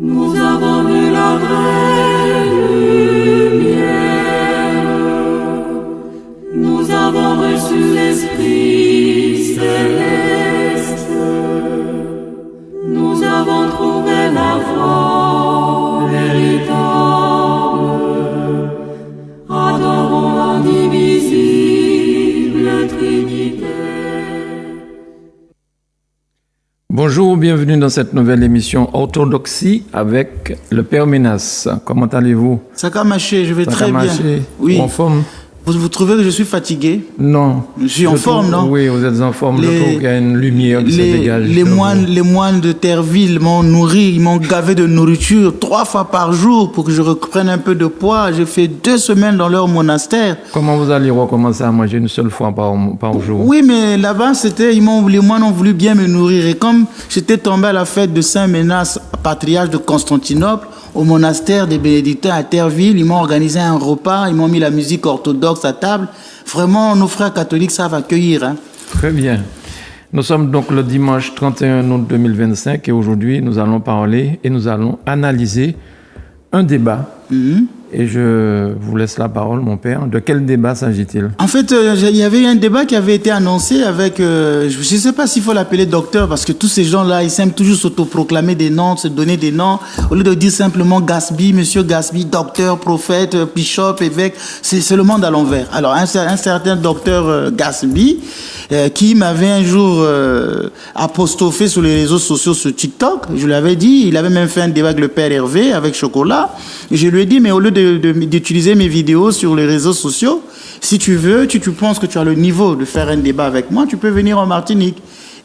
Nous avons vu la vraie lumière, nous avons reçu l'Esprit céleste, nous avons trouvé la voie véritable, adorons l'indivisible Trinité. Bonjour, bienvenue dans cette nouvelle émission Orthodoxie avec le Père Ménas. Comment allez-vous? Ça a marché, je vais très bien. Oui. En forme? Vous trouvez que je suis fatigué? Non. Je suis en forme, non? Oui, vous êtes en forme. Je trouve qu'il y a une lumière qui se dégage. Les moines de Terreville m'ont nourri, ils m'ont gavé de nourriture 3 fois par jour pour que je reprenne un peu de poids. J'ai fait 2 semaines dans leur monastère. Comment vous allez recommencer à manger une seule fois par jour? Oui, mais là-bas, les moines ont voulu bien me nourrir. Et comme j'étais tombé à la fête de Saint Ménas, patriarche de Constantinople, au monastère des Bénédictins à Terreville, ils m'ont organisé un repas, ils m'ont mis la musique orthodoxe à table. Vraiment, nos frères catholiques savent accueillir. Hein. Très bien. Nous sommes donc le dimanche 31 août 2025 et aujourd'hui, nous allons parler et nous allons analyser un débat. Et je vous laisse la parole, mon père. De quel débat s'agit-il? En fait, il y avait un débat qui avait été annoncé avec... je ne sais pas s'il faut l'appeler docteur, parce que tous ces gens-là, ils aiment toujours s'autoproclamer des noms, se donner des noms. Au lieu de dire simplement Gasby, monsieur Gasby, docteur, prophète, bishop, évêque, c'est le monde à l'envers. Alors, un certain docteur Gasby, qui m'avait un jour apostrophé sur les réseaux sociaux, sur TikTok, je lui avais dit, il avait même fait un débat avec le père Hervé, avec Chocolat, et je lui ai dit, mais au lieu d'utiliser mes vidéos sur les réseaux sociaux, si tu veux, tu penses que tu as le niveau de faire un débat avec moi, tu peux venir en Martinique.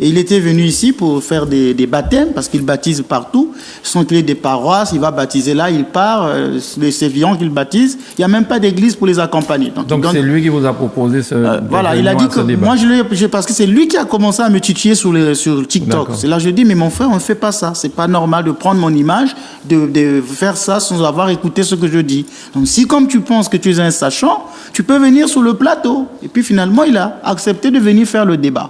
Et il était venu ici pour faire des baptêmes, parce qu'il baptise partout. Son clé des paroisses, il va baptiser là, il part, les Sévillans qu'il baptise. Il n'y a même pas d'église pour les accompagner. Donc c'est lui qui vous a proposé ce voilà, il a dit que débat. Moi, parce que c'est lui qui a commencé à me titiller sur TikTok. C'est là que je dis, mais mon frère, on ne fait pas ça. C'est pas normal de prendre mon image, de faire ça sans avoir écouté ce que je dis. Donc si comme tu penses que tu es un sachant, tu peux venir sur le plateau. Et puis finalement, il a accepté de venir faire le débat.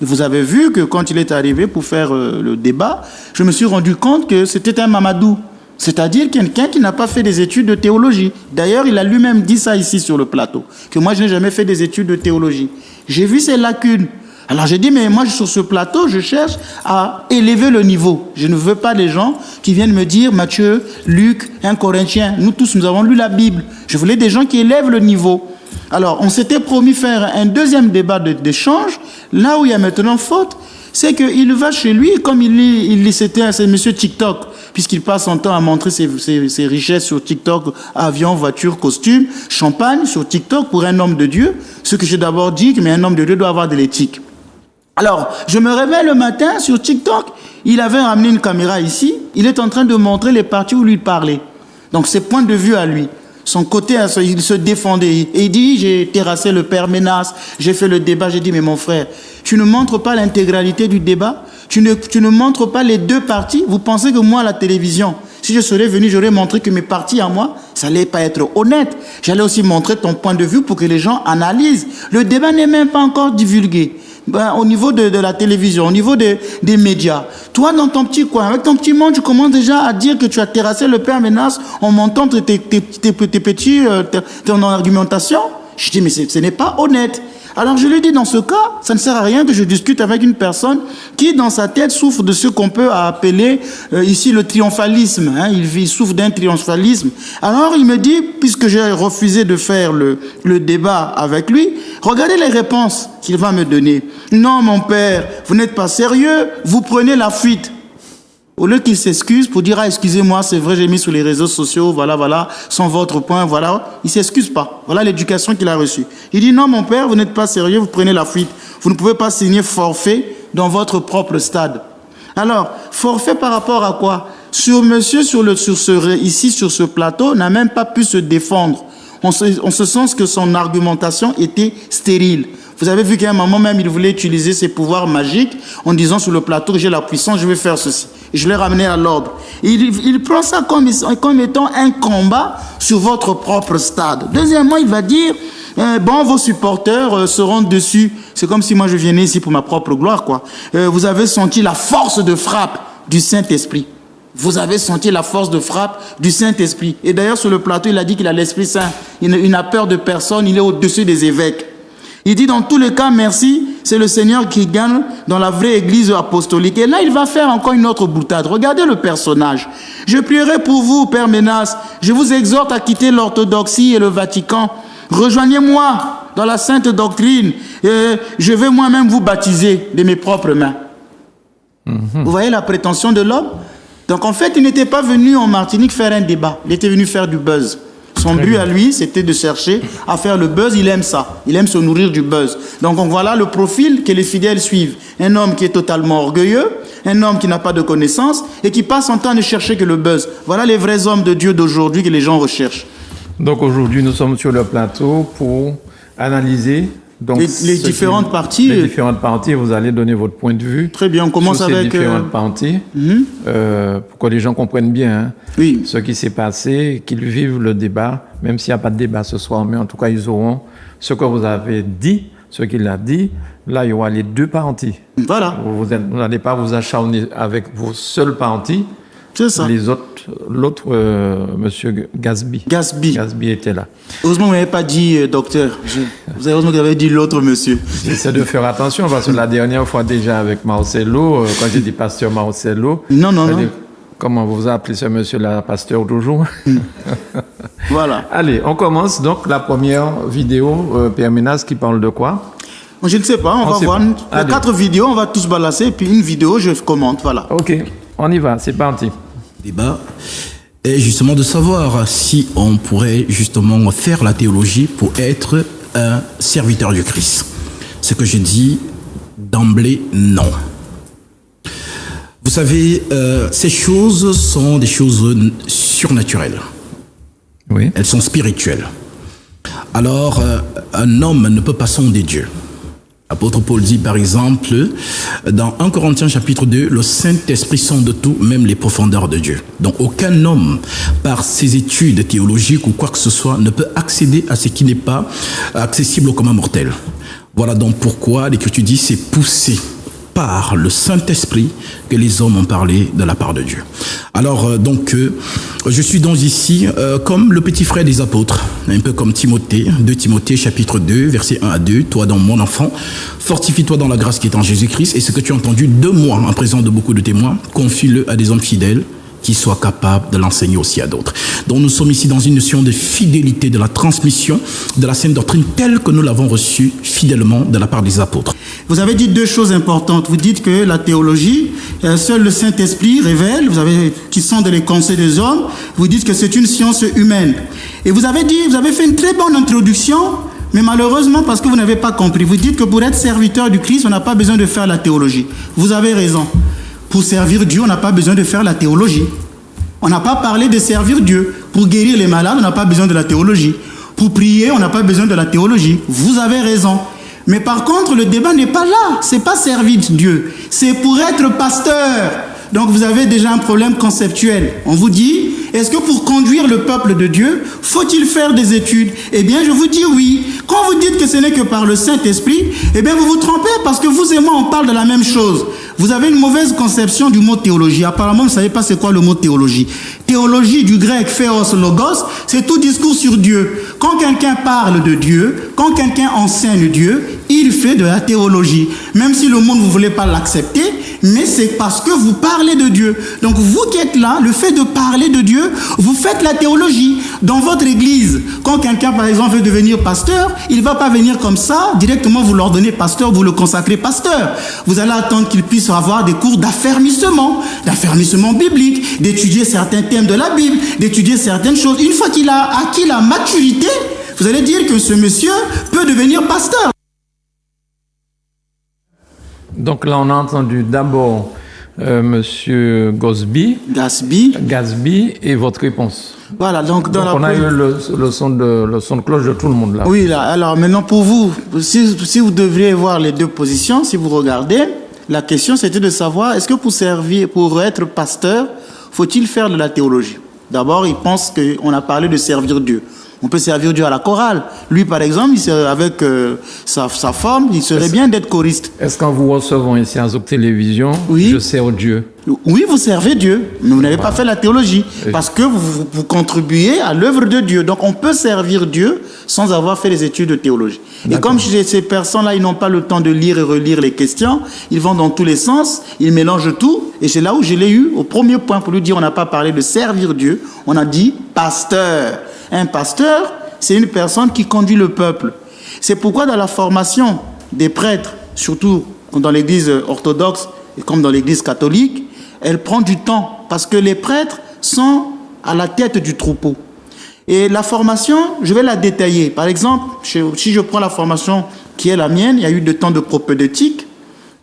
Et vous avez vu que quand il est arrivé pour faire le débat, je me suis rendu compte que c'était un Mamadou. C'est-à-dire quelqu'un qui n'a pas fait des études de théologie. D'ailleurs, il a lui-même dit ça ici sur le plateau, que moi, je n'ai jamais fait des études de théologie. J'ai vu ses lacunes. Alors j'ai dit, mais moi, sur ce plateau, je cherche à élever le niveau. Je ne veux pas des gens qui viennent me dire, Matthieu, Luc, 1 Corinthiens. Nous tous, nous avons lu la Bible. Je voulais des gens qui élèvent le niveau. Alors, on s'était promis faire un deuxième débat d'échange. Là où il y a maintenant faute, c'est qu'il va chez lui, comme c'est monsieur TikTok, puisqu'il passe son temps à montrer ses richesses sur TikTok, avion, voiture, costume, champagne sur TikTok pour un homme de Dieu. Ce que j'ai d'abord dit, mais un homme de Dieu doit avoir de l'éthique. Alors, je me réveille le matin sur TikTok, il avait ramené une caméra ici, il est en train de montrer les parties où lui parlait. Donc, ses points de vue à lui. Son côté, il se défendait. Et il dit, j'ai terrassé le père Ménas, j'ai fait le débat. J'ai dit, mais mon frère, tu ne montres pas l'intégralité du débat, tu ne montres pas les deux parties. Vous pensez que moi, à la télévision, si je serais venu, j'aurais montré que mes parties à moi, ça n'allait pas être honnête. J'allais aussi montrer ton point de vue pour que les gens analysent. Le débat n'est même pas encore divulgué. Au niveau de la télévision, au niveau des médias. Toi, dans ton petit coin, avec ton petit monde, tu commences déjà à dire que tu as terrassé le père Ménas en montant ton argumentation. Je dis, mais ce n'est pas honnête. Alors je lui dis, dans ce cas, ça ne sert à rien que je discute avec une personne qui, dans sa tête, souffre de ce qu'on peut appeler ici le triomphalisme. Hein. Il souffre d'un triomphalisme. Alors il me dit, puisque j'ai refusé de faire le débat avec lui, regardez les réponses qu'il va me donner. Non, mon père, vous n'êtes pas sérieux, vous prenez la fuite. Au lieu qu'il s'excuse pour dire, ah, excusez-moi, c'est vrai, j'ai mis sur les réseaux sociaux, voilà, sans votre point, voilà. Il ne s'excuse pas. Voilà l'éducation qu'il a reçue. Il dit, non, mon père, vous n'êtes pas sérieux, vous prenez la fuite. Vous ne pouvez pas signer forfait dans votre propre stade. Alors, forfait par rapport à quoi? Monsieur, ici, sur ce plateau, n'a même pas pu se défendre. On se sent que son argumentation était stérile. Vous avez vu qu'à un moment même, il voulait utiliser ses pouvoirs magiques en disant sur le plateau, j'ai la puissance, je vais faire ceci. Et je l'ai ramené à l'ordre. Il prend ça comme étant un combat sur votre propre stade. Deuxièmement, il va dire, vos supporters seront dessus. C'est comme si moi je venais ici pour ma propre gloire, quoi. Vous avez senti la force de frappe du Saint-Esprit. Vous avez senti la force de frappe du Saint-Esprit. Et d'ailleurs, sur le plateau, il a dit qu'il a l'Esprit Saint. Il n'a peur de personne, il est au-dessus des évêques. Il dit, dans tous les cas, merci, c'est le Seigneur qui gagne dans la vraie église apostolique. Et là, il va faire encore une autre boutade. Regardez le personnage. Je prierai pour vous, Père Ménas. Je vous exhorte à quitter l'orthodoxie et le Vatican. Rejoignez-moi dans la sainte doctrine. Et je vais moi-même vous baptiser de mes propres mains. Vous voyez la prétention de l'homme? Donc, en fait, il n'était pas venu en Martinique faire un débat. Il était venu faire du buzz. Son but à lui, c'était de chercher à faire le buzz. Il aime ça. Il aime se nourrir du buzz. Donc, voilà le profil que les fidèles suivent. Un homme qui est totalement orgueilleux, un homme qui n'a pas de connaissances et qui passe son temps à ne chercher que le buzz. Voilà les vrais hommes de Dieu d'aujourd'hui que les gens recherchent. Donc, aujourd'hui, nous sommes sur le plateau pour analyser donc, les différentes parties. Les différentes parties, vous allez donner votre point de vue. Très bien, on commence sur ces avec... différentes parties, pour que les gens comprennent bien ce qui s'est passé, qu'ils vivent le débat, même s'il n'y a pas de débat ce soir, mais en tout cas, ils auront ce que vous avez dit, ce qu'il a dit. Là, il y aura les deux parties. Voilà. Vous n'allez pas vous acharner avec vos seules parties. C'est ça. Les autres, l'autre, monsieur Gasby. Gasby était là. Heureusement, vous n'avez pas dit docteur. Heureusement que vous avez dit l'autre monsieur. J'essaie de faire attention parce que la dernière fois déjà avec Marcelo, quand j'ai dit pasteur Marcelo. Non. Comment vous appelez ce monsieur-là, pasteur toujours? Voilà. Allez, on commence donc la première vidéo, Père Ménas, qui parle de quoi? Je ne sais pas, on va voir. Il y a 4 vidéos, on va tous balancer, puis une vidéo, je commente, voilà. Ok, on y va, c'est parti. Débat est justement de savoir si on pourrait justement faire la théologie pour être un serviteur du Christ. Ce que je dis d'emblée, non. Vous savez, ces choses sont des choses surnaturelles. Oui. Elles sont spirituelles. Alors, un homme ne peut pas sonder Dieu. L'apôtre Paul dit par exemple, dans 1 Corinthiens chapitre 2, le Saint-Esprit sonde tout, même les profondeurs de Dieu. Donc aucun homme, par ses études théologiques ou quoi que ce soit, ne peut accéder à ce qui n'est pas accessible au commun mortel. Voilà donc pourquoi l'Écriture dit c'est poussé par le Saint-Esprit que les hommes ont parlé de la part de Dieu. Alors je suis donc ici comme le petit frère des apôtres, un peu comme Timothée, 2 Timothée chapitre 2, versets 1 à 2, toi donc mon enfant, fortifie-toi dans la grâce qui est en Jésus-Christ, et ce que tu as entendu de moi en présence de beaucoup de témoins, confie-le à des hommes fidèles, qui soient capables de l'enseigner aussi à d'autres. Donc nous sommes ici dans une notion de fidélité, de la transmission de la sainte doctrine telle que nous l'avons reçue fidèlement de la part des apôtres. Vous avez dit 2 choses importantes. Vous dites que la théologie, seul le Saint-Esprit révèle, qui sont dans les conseils des hommes. Vous dites que c'est une science humaine. Et vous avez fait une très bonne introduction, mais malheureusement, parce que vous n'avez pas compris, vous dites que pour être serviteur du Christ, on n'a pas besoin de faire la théologie. Vous avez raison. Pour servir Dieu, on n'a pas besoin de faire la théologie. On n'a pas parlé de servir Dieu. Pour guérir les malades, on n'a pas besoin de la théologie. Pour prier, on n'a pas besoin de la théologie. Vous avez raison. Mais par contre, le débat n'est pas là. C'est pas servir Dieu. C'est pour être pasteur. Donc vous avez déjà un problème conceptuel. On vous dit, est-ce que pour conduire le peuple de Dieu, faut-il faire des études? Eh bien, je vous dis oui. Quand vous dites que ce n'est que par le Saint-Esprit, eh bien, vous vous trompez parce que vous et moi, on parle de la même chose. Vous avez une mauvaise conception du mot théologie. Apparemment, vous ne savez pas c'est quoi le mot théologie. Théologie du grec théos logos, c'est tout discours sur Dieu. Quand quelqu'un parle de Dieu, quand quelqu'un enseigne Dieu, il fait de la théologie. Même si le monde ne voulait pas l'accepter, mais c'est parce que vous parlez de Dieu. Donc vous qui êtes là, le fait de parler de Dieu, vous faites la théologie. Dans votre église, quand quelqu'un par exemple veut devenir pasteur, il ne va pas venir comme ça, directement vous l'ordonnez pasteur, vous le consacrez pasteur. Vous allez attendre qu'il puisse avoir des cours d'affermissement biblique, d'étudier certains thèmes de la Bible, d'étudier certaines choses. Une fois qu'il a acquis la maturité, vous allez dire que ce monsieur peut devenir pasteur. Donc là, on a entendu d'abord monsieur Gasby et votre réponse. Voilà, donc on a eu le son de cloche de tout le monde là. Oui, là. Alors maintenant pour vous, si vous devriez voir les deux positions, si vous regardez, la question c'était de savoir, est-ce que pour être pasteur, faut-il faire de la théologie? D'abord, il pense qu'on a parlé de servir Dieu. On peut servir Dieu à la chorale. Lui, par exemple, avec sa femme, il serait bien d'être choriste. Est-ce qu'en vous recevant ici à Zouk Télévision, oui, je sers Dieu? Oui, vous servez Dieu, mais vous n'avez pas fait la théologie, parce que vous contribuez à l'œuvre de Dieu. Donc on peut servir Dieu sans avoir fait les études de théologie. Et comme ces personnes-là, ils n'ont pas le temps de lire et relire les questions, ils vont dans tous les sens, ils mélangent tout, et c'est là où je l'ai eu au premier point pour lui dire, on n'a pas parlé de servir Dieu, on a dit pasteur. Un pasteur, c'est une personne qui conduit le peuple. C'est pourquoi dans la formation des prêtres, surtout dans l'église orthodoxe et comme dans l'église catholique, elle prend du temps parce que les prêtres sont à la tête du troupeau. Et la formation, je vais la détailler. Par exemple, si je prends la formation qui est la mienne, il y a eu des temps de propédeutique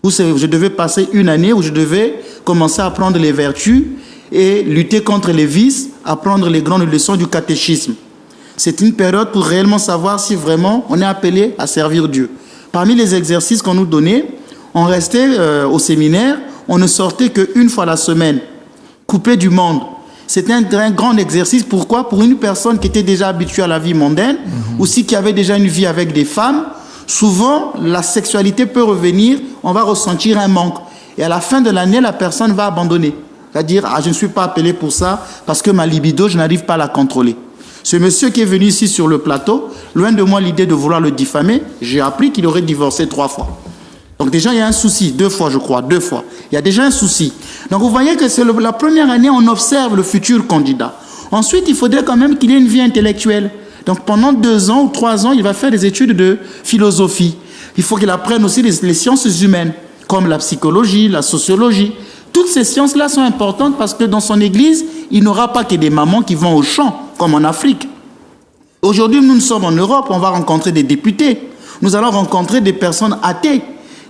où je devais passer une année où je devais commencer à apprendre les vertus et lutter contre les vices, apprendre les grandes leçons du catéchisme. C'est une période pour réellement savoir si vraiment on est appelé à servir Dieu. Parmi les exercices qu'on nous donnait, on restait au séminaire, on ne sortait qu'une fois la semaine, coupé du monde. C'était un grand exercice. Pourquoi? Pour une personne qui était déjà habituée à la vie mondaine, aussi qui avait déjà une vie avec des femmes, souvent la sexualité peut revenir, on va ressentir un manque. Et à la fin de l'année, la personne va abandonner. Va dire, je ne suis pas appelé pour ça parce que ma libido, je n'arrive pas à la contrôler. Ce monsieur qui est venu ici sur le plateau, loin de moi l'idée de vouloir le diffamer, j'ai appris qu'il aurait divorcé 3 fois. Donc déjà, il y a un souci, 2 fois je crois, 2 fois. Il y a déjà un souci. Donc vous voyez que c'est la première année, on observe le futur candidat. Ensuite, il faudrait quand même qu'il ait une vie intellectuelle. Donc pendant 2 ans ou 3 ans, il va faire des études de philosophie. Il faut qu'il apprenne aussi les sciences humaines, comme la psychologie, la sociologie. Toutes ces sciences-là sont importantes parce que dans son église, il n'aura pas que des mamans qui vont au champ, comme en Afrique. Aujourd'hui, nous sommes en Europe, on va rencontrer des députés. Nous allons rencontrer des personnes athées.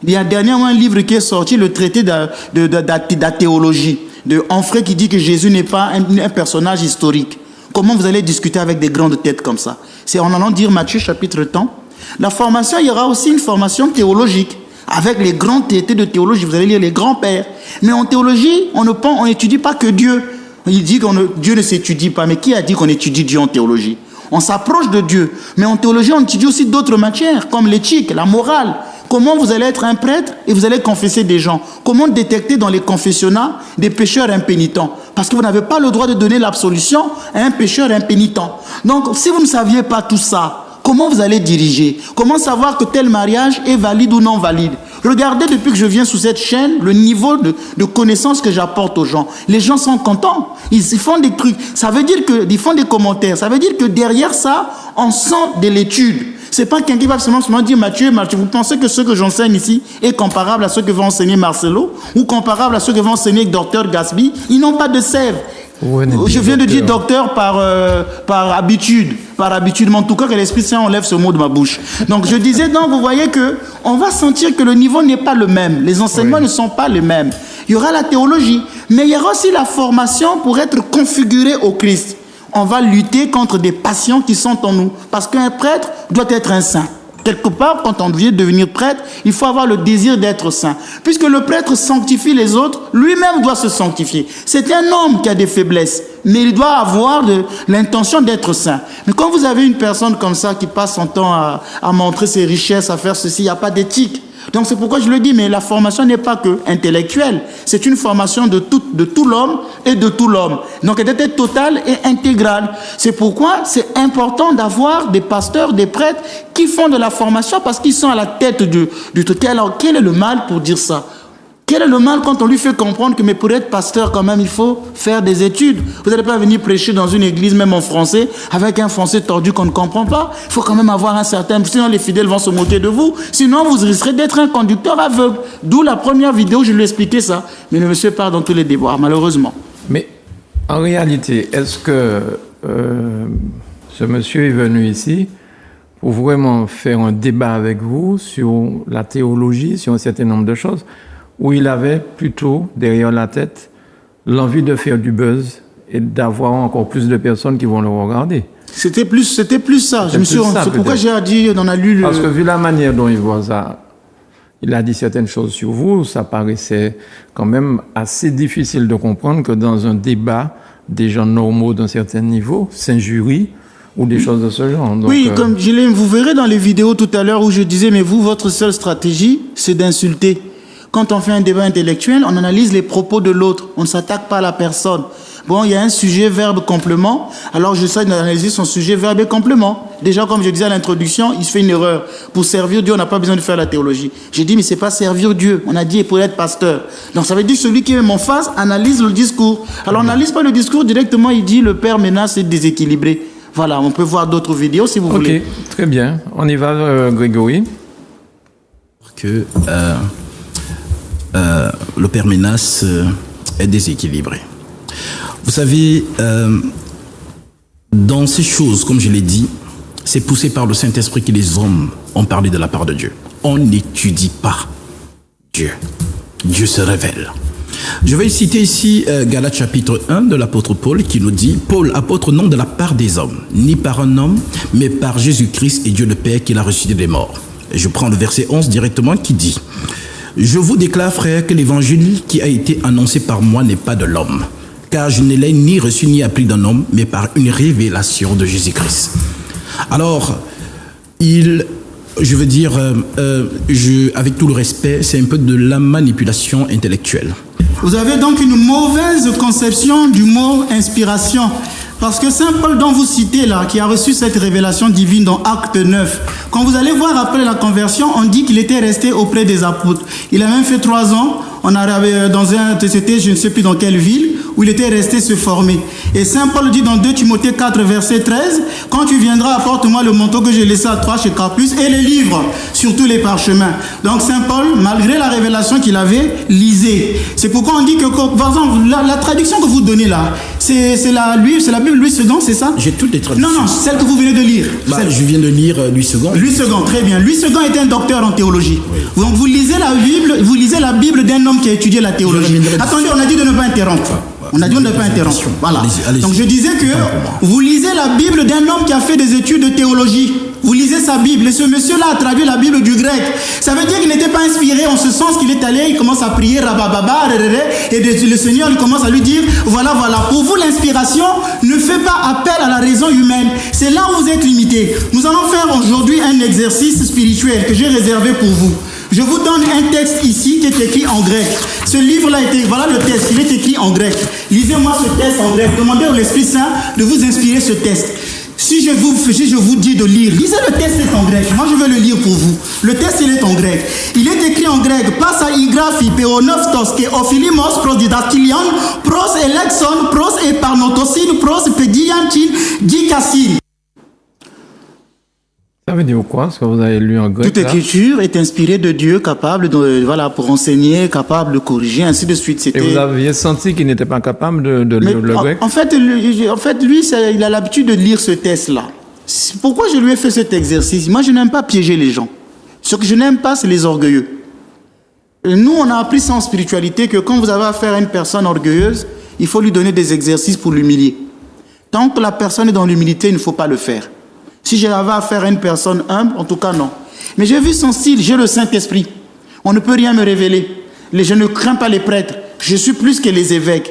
Il y a dernièrement un livre qui est sorti, le traité d'athéologie, de Onfray qui dit que Jésus n'est pas un personnage historique. Comment vous allez discuter avec des grandes têtes comme ça? C'est en allant dire Matthieu chapitre tant. La formation, il y aura aussi une formation théologique. Avec les grands traités de théologie, vous allez lire les grands-pères. Mais en théologie, on n'étudie pas que Dieu. Il dit que Dieu ne s'étudie pas. Mais qui a dit qu'on étudie Dieu en théologie? On s'approche de Dieu. Mais en théologie, on étudie aussi d'autres matières, comme l'éthique, la morale. Comment vous allez être un prêtre et vous allez confesser des gens? Comment détecter dans les confessionnats des pécheurs impénitents? Parce que vous n'avez pas le droit de donner l'absolution à un pécheur impénitent. Donc, si vous ne saviez pas tout ça, comment vous allez diriger? Comment savoir que tel mariage est valide ou non valide? Regardez, depuis que je viens sous cette chaîne, le niveau de connaissance que j'apporte aux gens. Les gens sont contents. Ils font des trucs. Ça veut dire qu'ils font des commentaires. Ça veut dire que derrière ça, on sent de l'étude. C'est pas quelqu'un qui va seulement dire Mathieu, vous pensez que ce que j'enseigne ici est comparable à ce que va enseigner Marcelo ou comparable à ce que va enseigner Dr Gasby? Ils n'ont pas de sève. Je viens de dire docteur par habitude, mais en tout cas que l'Esprit Saint enlève ce mot de ma bouche. Donc je disais, donc vous voyez que on va sentir que le niveau n'est pas le même, les enseignements ne sont pas les mêmes. Il y aura la théologie, mais il y aura aussi la formation pour être configuré au Christ. On va lutter contre des passions qui sont en nous, parce qu'un prêtre doit être un saint. Quelque part, quand on vient devenir prêtre, il faut avoir le désir d'être saint. Puisque le prêtre sanctifie les autres, lui-même doit se sanctifier. C'est un homme qui a des faiblesses, mais il doit avoir l'intention d'être saint. Mais quand vous avez une personne comme ça qui passe son temps à montrer ses richesses, à faire ceci, il n'y a pas d'éthique. Donc c'est pourquoi je le dis, mais la formation n'est pas que intellectuelle. C'est une formation de tout l'homme et de tout l'homme. Donc elle est totale et intégrale. C'est pourquoi c'est important d'avoir des pasteurs, des prêtres qui font de la formation parce qu'ils sont à la tête du total. Alors quel est le mal pour dire ça? Quel est le mal quand on lui fait comprendre que mais pour être pasteur quand même il faut faire des études? Vous n'allez pas venir prêcher dans une église même en français avec un français tordu qu'on ne comprend pas. Il faut quand même avoir un certain... Sinon les fidèles vont se moquer de vous. Sinon vous risquerez d'être un conducteur aveugle. D'où la première vidéo je lui ai expliqué ça. Mais le monsieur part dans tous les déboires malheureusement. Mais en réalité, est-ce que ce monsieur est venu ici pour vraiment faire un débat avec vous sur la théologie, sur un certain nombre de choses, où il avait plutôt derrière la tête l'envie de faire du buzz et d'avoir encore plus de personnes qui vont le regarder? C'était plus ça. C'est pourquoi j'ai dit, on a lu... Parce que vu la manière dont il voit ça, il a dit certaines choses sur vous, ça paraissait quand même assez difficile de comprendre que dans un débat des gens normaux d'un certain niveau, s'injurie, ou des choses de ce genre. Donc, oui, comme vous verrez dans les vidéos tout à l'heure où je disais, mais vous, votre seule stratégie, c'est d'insulter. Quand on fait un débat intellectuel, on analyse les propos de l'autre. On ne s'attaque pas à la personne. Bon, il y a un sujet, verbe, complément. Alors, j'essaie d'analyser son sujet, verbe et complément. Déjà, comme je disais à l'introduction, il se fait une erreur. Pour servir Dieu, on n'a pas besoin de faire la théologie. J'ai dit, mais c'est pas servir Dieu. On a dit, pour être pasteur. Donc, ça veut dire que celui qui est en face analyse le discours. Alors, on n'analyse pas le discours directement. Il dit, le père maintenant, c'est déséquilibré. Voilà, on peut voir d'autres vidéos si vous voulez. Ok, très bien. On y va, Grégory. Que le père Ménas est déséquilibré. Vous savez, dans ces choses, comme je l'ai dit, c'est poussé par le Saint-Esprit que les hommes ont parlé de la part de Dieu. On n'étudie pas Dieu. Dieu se révèle. Je vais citer ici Galates chapitre 1 de l'apôtre Paul qui nous dit « Paul, apôtre, non de la part des hommes, ni par un homme, mais par Jésus-Christ et Dieu le Père qui l'a ressuscité des morts. » Et je prends le verset 11 directement qui dit « Je vous déclare, frères, que l'évangile qui a été annoncé par moi n'est pas de l'homme, car je ne l'ai ni reçu ni appris d'un homme, mais par une révélation de Jésus-Christ. » Alors, je veux dire, avec tout le respect, c'est un peu de la manipulation intellectuelle. Vous avez donc une mauvaise conception du mot inspiration. Parce que Saint Paul dont vous citez là, qui a reçu cette révélation divine dans Acte 9, quand vous allez voir après la conversion, on dit qu'il était resté auprès des apôtres. Il a même fait 3 ans, c'était je ne sais plus dans quelle ville, où il était resté se former. Et Saint Paul dit dans 2 Timothée 4, verset 13, « Quand tu viendras, apporte-moi le manteau que j'ai laissé à toi chez Carpus et les livres, surtout les parchemins. » Donc Saint Paul, malgré la révélation qu'il avait, lisait. C'est pourquoi on dit que, par exemple, la traduction que vous donnez là, c'est la Bible Louis II, c'est ça? J'ai toutes les traductions. Non, celle que vous venez de lire. Je viens de lire Louis II. Louis II, très bien. Louis II était un docteur en théologie. Oui. Donc vous lisez la Bible d'un homme qui a étudié la théologie. Attendez, on a dit de ne pas interrompre. On a dit de ne pas interrompre. Voilà. Allez-y. Donc je disais que vous lisez la Bible d'un homme qui a fait des études de théologie. Vous lisez sa Bible et ce monsieur-là a traduit la Bible du grec. Ça veut dire qu'il n'était pas inspiré en ce sens qu'il est allé, il commence à prier, rabababa, et le Seigneur il commence à lui dire, voilà. Pour vous, l'inspiration ne fait pas appel à la raison humaine. C'est là où vous êtes limité. Nous allons faire aujourd'hui un exercice spirituel que j'ai réservé pour vous. Je vous donne un texte ici qui est écrit en grec. Ce livre-là, voilà le texte, il est écrit en grec. Lisez-moi ce texte en grec. Demandez au Esprit Saint de vous inspirer ce texte. Si je vous dis de lire, lisez le texte est en grec. Moi, je vais le lire pour vous. Le texte, il est en grec. Il est écrit en grec. Pas à igraphi, peonoftos, ke ophilimos, pros didactylion, pros elexon, pros eparnotosin, pros pedianchin, dikassin. Ça veut dire quoi, ce que vous avez lu en grec? Toute écriture est inspirée de Dieu, capable pour enseigner, capable de corriger, ainsi de suite. Et vous aviez senti qu'il n'était pas capable de lire le grec? En fait, lui, il a l'habitude de lire ce texte-là. Pourquoi je lui ai fait cet exercice? Moi, je n'aime pas piéger les gens. Ce que je n'aime pas, c'est les orgueilleux. Et nous, on a appris ça en spiritualité, que quand vous avez affaire à une personne orgueilleuse, il faut lui donner des exercices pour l'humilier. Tant que la personne est dans l'humilité, il ne faut pas le faire. Si j'avais affaire à une personne humble, en tout cas non. Mais j'ai vu son style, j'ai le Saint-Esprit. On ne peut rien me révéler. Je ne crains pas les prêtres. Je suis plus que les évêques.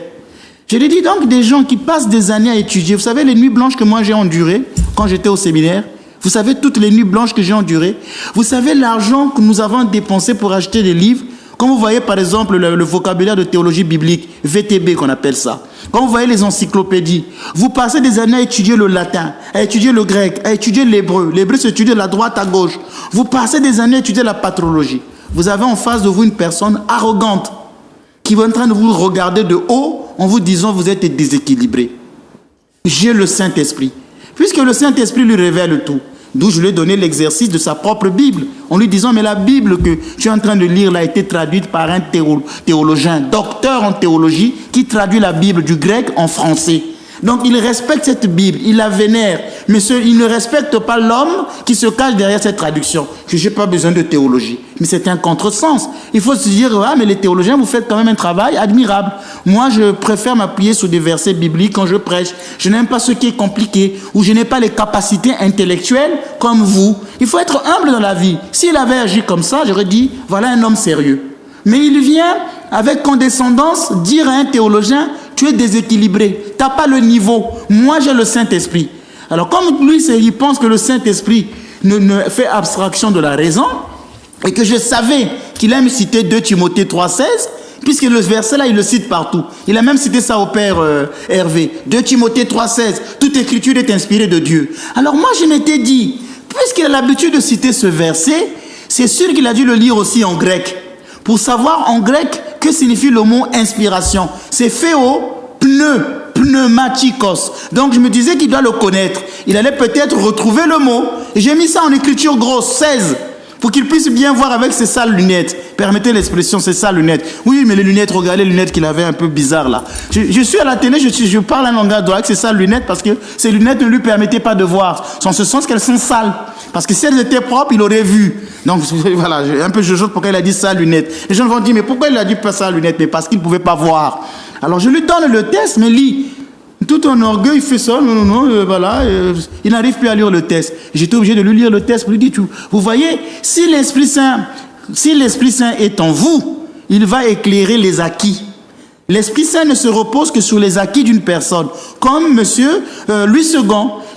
Je lui dis donc des gens qui passent des années à étudier. Vous savez les nuits blanches que moi j'ai endurées quand j'étais au séminaire. Vous savez toutes les nuits blanches que j'ai endurées. Vous savez l'argent que nous avons dépensé pour acheter des livres. Quand vous voyez par exemple le vocabulaire de théologie biblique, VTB qu'on appelle ça, quand vous voyez les encyclopédies, vous passez des années à étudier le latin, à étudier le grec, à étudier l'hébreu. L'hébreu s'étudie de la droite à gauche. Vous passez des années à étudier la patrologie. Vous avez en face de vous une personne arrogante qui va en train de vous regarder de haut en vous disant vous êtes déséquilibré. J'ai le Saint-Esprit. Puisque le Saint-Esprit lui révèle tout. D'où je lui ai donné l'exercice de sa propre Bible, en lui disant, mais la Bible que tu es en train de lire là a été traduite par un théologien, docteur en théologie, qui traduit la Bible du grec en français. Donc il respecte cette Bible, il la vénère, mais il ne respecte pas l'homme qui se cache derrière cette traduction. Je n'ai pas besoin de théologie, mais c'est un contresens. Il faut se dire, ah mais les théologiens, vous faites quand même un travail admirable. Moi, je préfère m'appuyer sur des versets bibliques quand je prêche. Je n'aime pas ce qui est compliqué, ou je n'ai pas les capacités intellectuelles comme vous. Il faut être humble dans la vie. S'il avait agi comme ça, j'aurais dit, voilà un homme sérieux. Mais il vient avec condescendance dire à un théologien, tu es déséquilibré, tu n'as pas le niveau. Moi, j'ai le Saint-Esprit. Alors comme lui, il pense que le Saint-Esprit ne fait abstraction de la raison, et que je savais qu'il aime citer 2 Timothée 3,16, puisque le verset là, il le cite partout. Il a même cité ça au père Hervé. 2 Timothée 3,16, toute écriture est inspirée de Dieu. Alors moi, je m'étais dit, puisqu'il a l'habitude de citer ce verset, c'est sûr qu'il a dû le lire aussi en grec, pour savoir en grec que signifie le mot inspiration. C'est pneumatikos. Donc je me disais qu'il doit le connaître. Il allait peut-être retrouver le mot. Et j'ai mis ça en écriture grosse, 16, pour qu'il puisse bien voir avec ses sales lunettes. Permettez l'expression, ses sales lunettes. Oui, mais les lunettes, regardez les lunettes qu'il avait un peu bizarres là. Je suis à la télé, je parle un langage avec ses sales lunettes parce que ces lunettes ne lui permettaient pas de voir. En ce sens qu'elles sont sales. Parce que si elles étaient propres, il aurait vu. Donc voilà, un peu je joue pourquoi il a dit sales lunettes. Les gens vont dire, mais pourquoi il a dit pas sales lunettes? Mais parce qu'il ne pouvait pas voir. Alors je lui donne le test, mais lit. Tout en orgueil, il fait ça, voilà, il n'arrive plus à lire le test. J'étais obligé de lui lire le test pour lui dire, vous voyez, si l'Esprit Saint est en vous, il va éclairer les acquis. L'Esprit Saint ne se repose que sur les acquis d'une personne. Comme monsieur Louis II,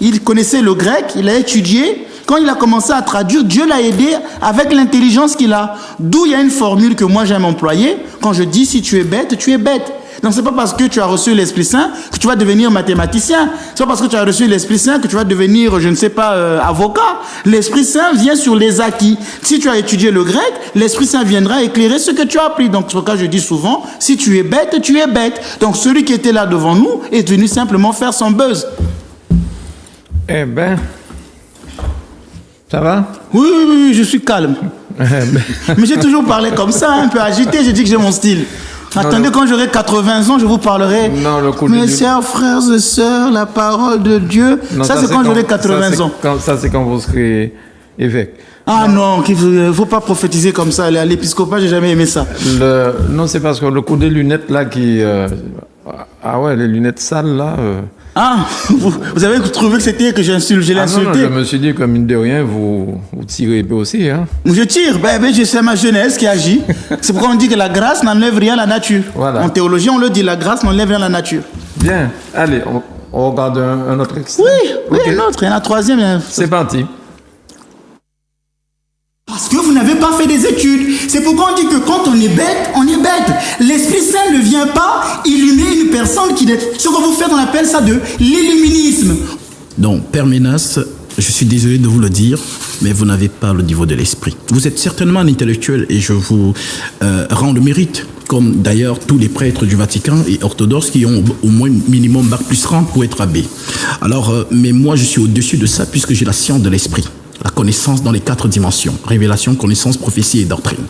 il connaissait le grec, il a étudié. Quand il a commencé à traduire, Dieu l'a aidé avec l'intelligence qu'il a. D'où il y a une formule que moi j'aime employer. Quand je dis, si tu es bête, tu es bête. Donc, ce n'est pas parce que tu as reçu l'Esprit Saint que tu vas devenir mathématicien. Ce n'est pas parce que tu as reçu l'Esprit Saint que tu vas devenir, je ne sais pas, avocat. L'Esprit Saint vient sur les acquis. Si tu as étudié le grec, l'Esprit Saint viendra éclairer ce que tu as appris. Donc, c'est pourquoi je dis souvent, si tu es bête, tu es bête. Donc, celui qui était là devant nous est venu simplement faire son buzz. Eh ben, ça va? Oui, je suis calme. Mais j'ai toujours parlé comme ça, un peu agité. J'ai dit que j'ai mon style. Attendez, quand j'aurai 80 ans, je vous parlerai. Mes chers frères et sœurs, la parole de Dieu. Non, ça, c'est quand j'aurai 80 ans. Ça, c'est quand vous serez évêque. Ah non, il ne faut pas prophétiser comme ça. À l'épiscopat, j'ai jamais aimé ça. Non, c'est parce que le coup des lunettes là qui... Ah ouais, les lunettes sales là... Ah, vous avez trouvé que c'était que j'ai insulté, non, je me suis dit, comme mine de rien, vous tirez aussi, hein. Je tire, c'est ma jeunesse qui agit. C'est pourquoi on dit que la grâce n'enlève rien à la nature. Voilà. En théologie, on le dit, la grâce n'enlève rien à la nature. Bien, allez, on regarde un autre extrait. Oui, okay. Un autre, il y en a un troisième. C'est parti. Parce que vous n'avez pas fait des études. C'est pourquoi on dit que quand on est bête, on est bête. L'Esprit Saint ne vient pas illuminer une personne qui... Ce que vous faites, on appelle ça de l'illuminisme. Donc, Père Ménas, je suis désolé de vous le dire, mais vous n'avez pas le niveau de l'esprit. Vous êtes certainement un intellectuel et je vous rends le mérite, comme d'ailleurs tous les prêtres du Vatican et orthodoxes qui ont au moins minimum bac plus 30 pour être abbé. Alors, mais moi, je suis au-dessus de ça puisque j'ai la science de l'esprit. La connaissance dans les 4 dimensions, révélation, connaissance, prophétie et doctrine.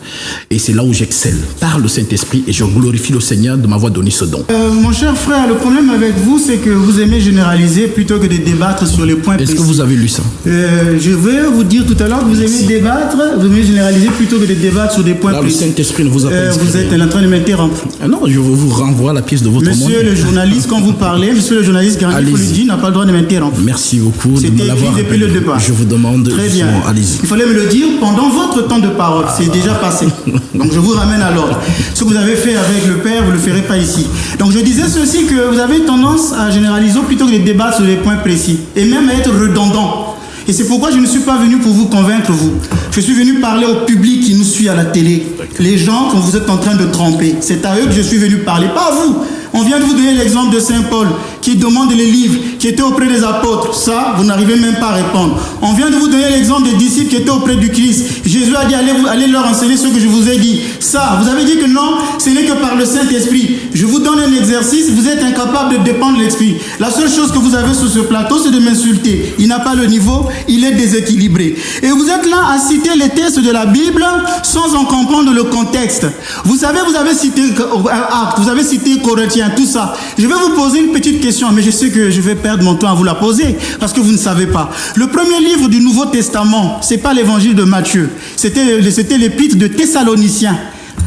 Et c'est là où j'excelle par le Saint-Esprit et je glorifie le Seigneur de m'avoir donné ce don. Mon cher frère, le problème avec vous, c'est que vous aimez généraliser plutôt que de débattre sur les points précis. Est-ce que vous avez lu ça? Je vais vous dire tout à l'heure que vous aimez débattre, vous aimez généraliser plutôt que de débattre sur des points précis. Le Saint-Esprit ne vous a pas inspiré. Vous êtes en train de m'interrompre. Non, je vous renvoie à la pièce de votre monde. Monsieur le journaliste, quand vous parlez, monsieur le journaliste, Gandhi Foludi n'a pas le droit de m'interrompre. Merci beaucoup de me l'avoir depuis le départ. Je vous demande... Très bien. Allez-y. Il fallait me le dire pendant votre temps de parole. C'est déjà passé. Donc je vous ramène à l'ordre. Ce que vous avez fait avec le Père, vous ne le ferez pas ici. Donc je disais ceci, que vous avez tendance à généraliser plutôt que de débattre sur les points précis. Et même à être redondant. Et c'est pourquoi je ne suis pas venu pour vous convaincre, vous. Je suis venu parler au public qui nous suit à la télé. Les gens que vous êtes en train de tromper. C'est à eux que je suis venu parler, pas à vous. On vient de vous donner l'exemple de Saint Paul qui demande les livres, qui étaient auprès des apôtres. Ça, vous n'arrivez même pas à répondre. On vient de vous donner l'exemple des disciples qui étaient auprès du Christ. Jésus a dit, allez leur enseigner ce que je vous ai dit. Ça, vous avez dit que non, ce n'est que par le Saint-Esprit. Je vous donne un exercice, vous êtes incapable de dépendre de l'Esprit. La seule chose que vous avez sur ce plateau, c'est de m'insulter. Il n'a pas le niveau, il est déséquilibré. Et vous êtes là à citer les textes de la Bible sans en comprendre le contexte. Vous savez, vous avez cité Actes, vous avez cité Corinthiens, tout ça. Je vais vous poser une petite question, mais je sais que je vais perdre mon temps à vous la poser, parce que vous ne savez pas. Le premier livre du Nouveau Testament, c'est pas l'évangile de Matthieu, c'était l'épître de Thessaloniciens.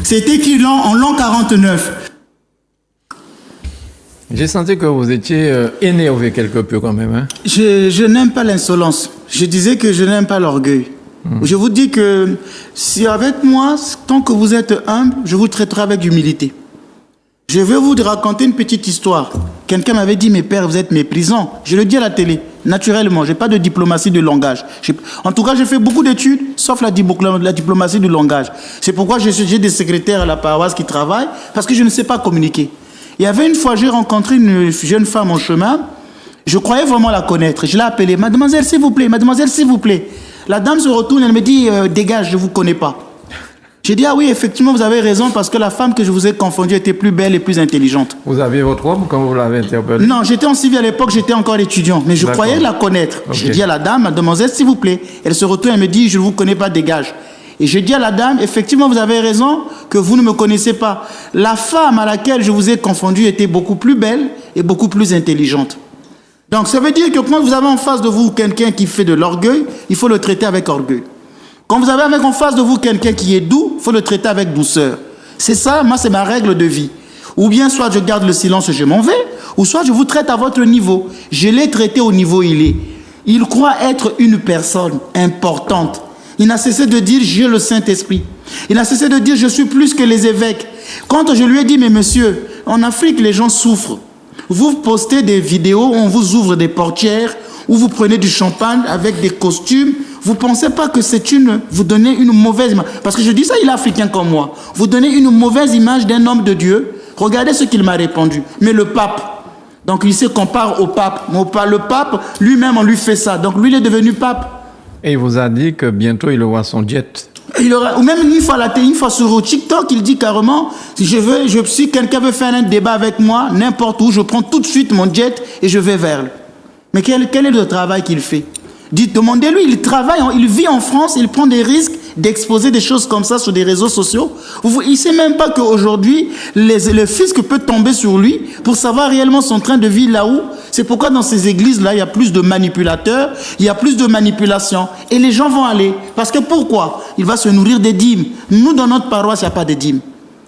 C'était écrit en l'an 49. J'ai senti que vous étiez énervé quelque peu quand même. Hein? Je n'aime pas l'insolence. Je disais que je n'aime pas l'orgueil. Je vous dis que si avec moi, tant que vous êtes humble, je vous traiterai avec humilité. Je vais vous raconter une petite histoire. Quelqu'un m'avait dit, mais père, vous êtes méprisant. Je le dis à la télé. naturellement. Je n'ai pas de diplomatie de langage. En tout cas, j'ai fait beaucoup d'études, sauf la diplomatie du langage. C'est pourquoi j'ai des secrétaires à la paroisse qui travaillent, parce que je ne sais pas communiquer. Il y avait une fois, j'ai rencontré une jeune femme en chemin. Je croyais vraiment la connaître. Je l'ai appelée. Mademoiselle, s'il vous plaît. Mademoiselle, s'il vous plaît. La dame se retourne, elle me dit, dégage, je ne vous connais pas. J'ai dit, ah oui, effectivement, vous avez raison, parce que la femme que je vous ai confondue était plus belle et plus intelligente. Vous aviez votre robe quand vous l'avez interpellée? Non, j'étais en civil à l'époque, j'étais encore étudiant, mais je croyais la connaître. Okay. J'ai dit à la dame, mademoiselle, s'il vous plaît. Elle se retourne, elle me dit, je ne vous connais pas, dégage. Et j'ai dit à la dame, effectivement, vous avez raison, que vous ne me connaissez pas. La femme à laquelle je vous ai confondu était beaucoup plus belle et beaucoup plus intelligente. Donc, ça veut dire que quand vous avez en face de vous quelqu'un qui fait de l'orgueil, il faut le traiter avec orgueil. Quand vous avez en face de vous quelqu'un qui est doux, il faut le traiter avec douceur. C'est ça, moi, c'est ma règle de vie. Ou bien, soit je garde le silence et je m'en vais, ou soit je vous traite à votre niveau. Je l'ai traité au niveau où il est. Il croit être une personne importante. Il n'a cessé de dire, j'ai le Saint-Esprit. Il n'a cessé de dire, je suis plus que les évêques. Quand je lui ai dit, mais monsieur, en Afrique, les gens souffrent. Vous postez des vidéos où on vous ouvre des portières, où vous prenez du champagne avec des costumes. Vous ne pensez pas que vous donnez une mauvaise image. Parce que je dis ça, il est africain comme moi. Vous donnez une mauvaise image d'un homme de Dieu. Regardez ce qu'il m'a répondu. Mais le pape, donc il se compare au pape. Le pape, lui-même, on lui fait ça. Donc lui, il est devenu pape. Et il vous a dit que bientôt, il aura son jet. Ou même une fois sur TikTok, il dit carrément, si quelqu'un veut faire un débat avec moi, n'importe où, je prends tout de suite mon jet et je vais vers lui. Mais quel est le travail qu'il fait? Demandez-lui, il travaille, il vit en France, il prend des risques d'exposer des choses comme ça sur des réseaux sociaux. Il ne sait même pas qu'aujourd'hui, le fisc peut tomber sur lui pour savoir réellement son train de vie là-haut. C'est pourquoi dans ces églises-là, il y a plus de manipulateurs, il y a plus de manipulation. Et les gens vont aller. Parce que pourquoi? Il va se nourrir des dîmes. Nous, dans notre paroisse, il n'y a pas de dîmes.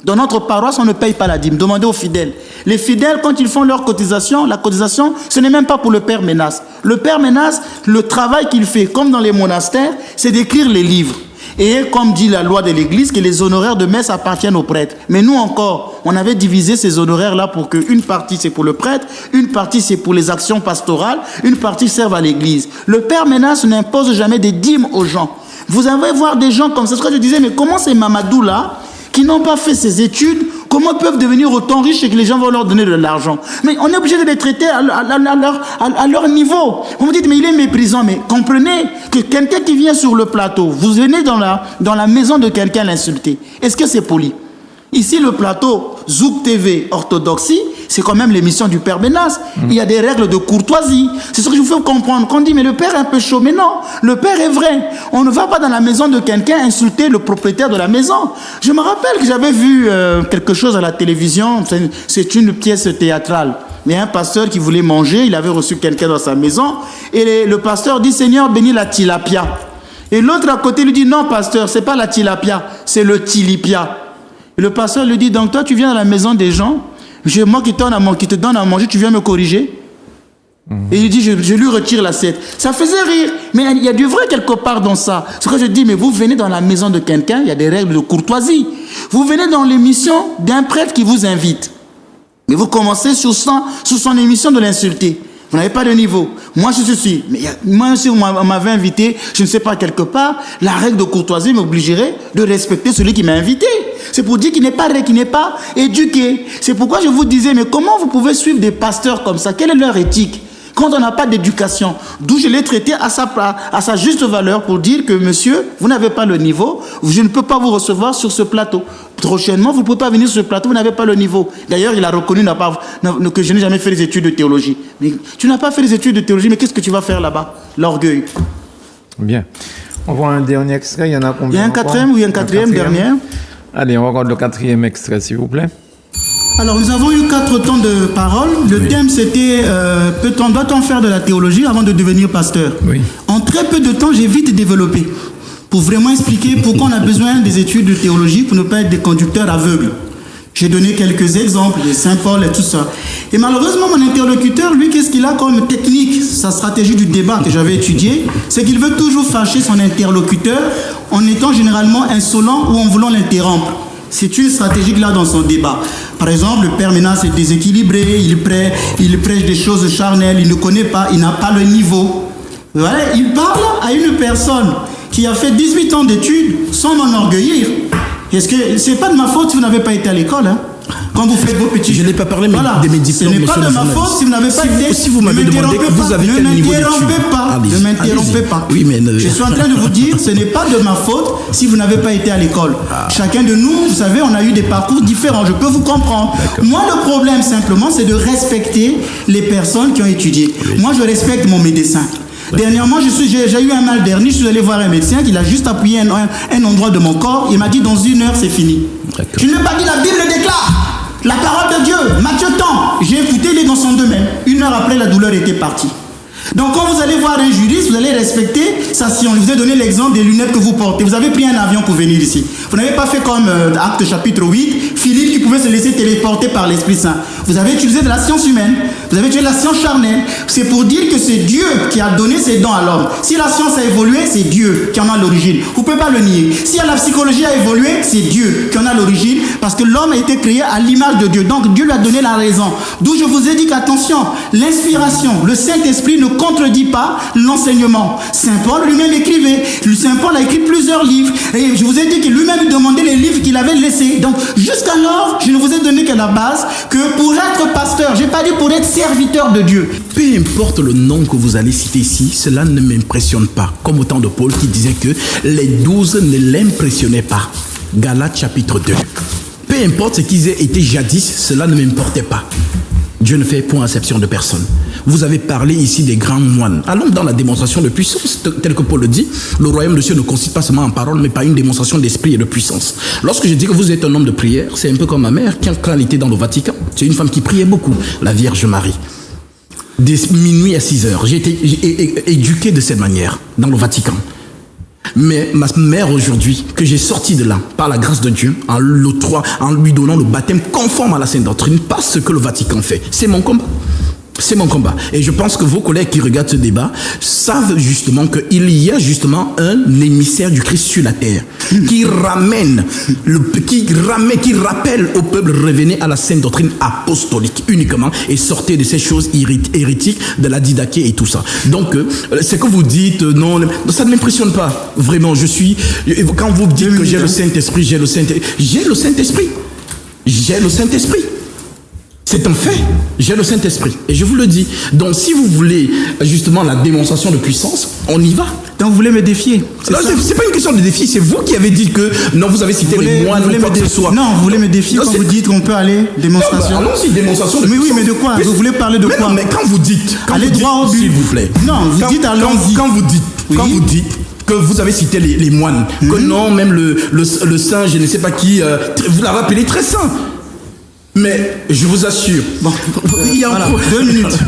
Dans notre paroisse, on ne paye pas la dîme. Demandez aux fidèles. Les fidèles, quand ils font leur cotisation, la cotisation, ce n'est même pas pour le Père Ménas. Le Père Ménas, le travail qu'il fait, comme dans les monastères, c'est d'écrire les livres. Et comme dit la loi de l'Église, que les honoraires de messe appartiennent aux prêtres. Mais nous encore, on avait divisé ces honoraires-là pour qu'une partie c'est pour le prêtre, une partie c'est pour les actions pastorales, une partie serve à l'Église. Le Père Ménas n'impose jamais des dîmes aux gens. Vous allez voir des gens comme ça. C'est ce que je disais, mais comment ces Mamadou là, qui n'ont pas fait ces études, comment peuvent devenir autant riches et que les gens vont leur donner de l'argent? Mais on est obligé de les traiter à leur niveau. Vous me dites, mais il est méprisant. Mais comprenez que quelqu'un qui vient sur le plateau, vous venez dans la maison de quelqu'un l'insulter. Est-ce que c'est poli? Ici, le plateau Zouk TV Orthodoxie, c'est quand même l'émission du Père Ménas. Il y a des règles de courtoisie. C'est ce que je vous fais comprendre. Quand on dit, mais le Père est un peu chaud. Mais non, le Père est vrai. On ne va pas dans la maison de quelqu'un insulter le propriétaire de la maison. Je me rappelle que j'avais vu quelque chose à la télévision. C'est une pièce théâtrale. Il y a un pasteur qui voulait manger. Il avait reçu quelqu'un dans sa maison. Et le pasteur dit, Seigneur, bénis la tilapia. Et l'autre à côté lui dit, non, pasteur, c'est pas la tilapia, c'est le tilipia. Et le pasteur lui dit, donc toi, tu viens dans la maison des gens, moi qui te donne à manger, tu viens me corriger? Et il dit, je lui retire l'assiette. Ça faisait rire, mais il y a du vrai quelque part dans ça. Ce que je dis, mais vous venez dans la maison de quelqu'un, il y a des règles de courtoisie. Vous venez dans l'émission d'un prêtre qui vous invite. Mais vous commencez sur son émission de l'insulter. Vous n'avez pas de niveau. Moi, je suis. Mais moi, si on m'avait invité, je ne sais pas, quelque part, la règle de courtoisie m'obligerait de respecter celui qui m'a invité. C'est pour dire qu'il n'est pas éduqué. C'est pourquoi je vous disais, mais comment vous pouvez suivre des pasteurs comme ça? Quelle est leur éthique? Quand on n'a pas d'éducation, d'où je l'ai traité à sa juste valeur pour dire que, monsieur, vous n'avez pas le niveau, je ne peux pas vous recevoir sur ce plateau. Prochainement, vous ne pouvez pas venir sur ce plateau, vous n'avez pas le niveau. D'ailleurs, il a reconnu que je n'ai jamais fait les études de théologie. Mais tu n'as pas fait les études de théologie, mais qu'est-ce que tu vas faire là-bas? L'orgueil. Bien. On voit un dernier extrait, il y en a combien? Il y a un quatrième ou il y a un quatrième dernier? Allez, on regarde le quatrième extrait, s'il vous plaît. Alors, nous avons eu 4 temps de parole. Le thème, c'était doit-on faire de la théologie avant de devenir pasteur? Oui. En très peu de temps, j'ai vite développé pour vraiment expliquer pourquoi on a besoin des études de théologie pour ne pas être des conducteurs aveugles. J'ai donné quelques exemples de Saint Paul et tout ça. Et malheureusement, mon interlocuteur, lui, qu'est-ce qu'il a comme technique? Sa stratégie du débat que j'avais étudiée, c'est qu'il veut toujours fâcher son interlocuteur en étant généralement insolent ou en voulant l'interrompre. C'est une stratégie qu'il a dans son débat. Par exemple, le père Ménas est déséquilibré, il prêche des choses charnelles, il ne connaît pas, il n'a pas le niveau. Voilà, il parle à une personne qui a fait 18 ans d'études sans m'enorgueillir. Est-ce que c'est pas de ma faute si vous n'avez pas été à l'école, hein? Quand vous faites vos petits... Je n'ai pas parlé voilà. de mes diplômes. Ce n'est pas de ma faute si vous n'avez pas été... Si vous m'avez demandé que vous avez quel niveau d'études. Ne m'interrompez pas. Oui, mais je suis en train de vous dire, ce n'est pas de ma faute si vous n'avez pas été à l'école. Chacun de nous, vous savez, on a eu des parcours différents. Je peux vous comprendre. Moi, le problème, simplement, c'est de respecter les personnes qui ont étudié. Oui. Moi, je respecte mon médecin. Dernièrement, j'ai eu un mal dernier, je suis allé voir un médecin qui a juste appuyé un endroit de mon corps. Il m'a dit, dans 1 heure, c'est fini. Je ne l'ai pas dit, la Bible déclare. La parole de Dieu, Matthieu tant. J'ai écouté, il est dans son domaine. 1 heure après, la douleur était partie. Donc quand vous allez voir un juriste, vous allez respecter sa science. Je vous ai donné l'exemple des lunettes que vous portez. Vous avez pris un avion pour venir ici. Vous n'avez pas fait comme Acte chapitre 8, Philippe qui pouvait se laisser téléporter par l'Esprit Saint. Vous avez utilisé de la science humaine. Vous avez utilisé de la science charnelle. C'est pour dire que c'est Dieu qui a donné ses dons à l'homme. Si la science a évolué, c'est Dieu qui en a l'origine. Vous ne pouvez pas le nier. Si la psychologie a évolué, c'est Dieu qui en a l'origine. Parce que l'homme a été créé à l'image de Dieu. Donc Dieu lui a donné la raison. D'où je vous ai dit qu'attention, l'inspiration, le Saint-Esprit ne contredit pas l'enseignement. Saint Paul lui-même écrivait. Saint Paul a écrit plusieurs livres. Et je vous ai dit qu'il lui-même demandait les livres qu'il avait laissés. Donc jusqu'alors, je ne vous ai donné que la base que pour être pasteur, je n'ai pas dit pour être serviteur de Dieu. Peu importe le nom que vous allez citer ici, cela ne m'impressionne pas. Comme au temps de Paul qui disait que les 12 ne l'impressionnaient pas. Galates chapitre 2. Peu importe ce qu'ils aient été jadis, cela ne m'importait pas. Dieu ne fait point exception de personne. Vous avez parlé ici des grands moines. Allons dans la démonstration de puissance, tel que Paul le dit. Le royaume de Dieu ne consiste pas seulement en parole, mais par une démonstration d'esprit et de puissance. Lorsque je dis que vous êtes un homme de prière, c'est un peu comme ma mère, quand elle était dans le Vatican. C'est une femme qui priait beaucoup, la Vierge Marie. Dès minuit à 6 heures. J'ai été éduqué de cette manière, dans le Vatican. Mais ma mère aujourd'hui, que j'ai sorti de là, par la grâce de Dieu, en lui donnant le baptême conforme à la Sainte Doctrine, pas ce que le Vatican fait. C'est mon combat. C'est mon combat. Et je pense que vos collègues qui regardent ce débat savent justement qu'il y a justement un émissaire du Christ sur la terre qui rappelle au peuple, revenez à la sainte doctrine apostolique uniquement et sortez de ces choses hérétiques, de la didaché et tout ça. Donc, ce que vous dites, non, ça ne m'impressionne pas. Vraiment, quand vous dites que j'ai le Saint-Esprit, j'ai le Saint-Esprit. C'est un fait. J'ai le Saint-Esprit. Et je vous le dis. Donc, si vous voulez justement la démonstration de puissance, on y va. Donc, vous voulez me défier? C'est pas une question de défi. C'est vous qui avez dit que non, vous avez cité les moines ou quoi que ce soit. Non, vous voulez me défier quand vous dites qu'on peut aller démonstration. Allons-y, démonstration de puissance. Oui, mais de quoi? Vous voulez parler de quoi? Non, mais quand vous dites, allez droit au but, s'il vous plaît. Non, vous dites allons-y. Quand vous dites que vous avez cité les moines, que non, même le saint, je ne sais pas qui, vous l'avez appelé très saint. Mais je vous assure, il y a 2 minutes.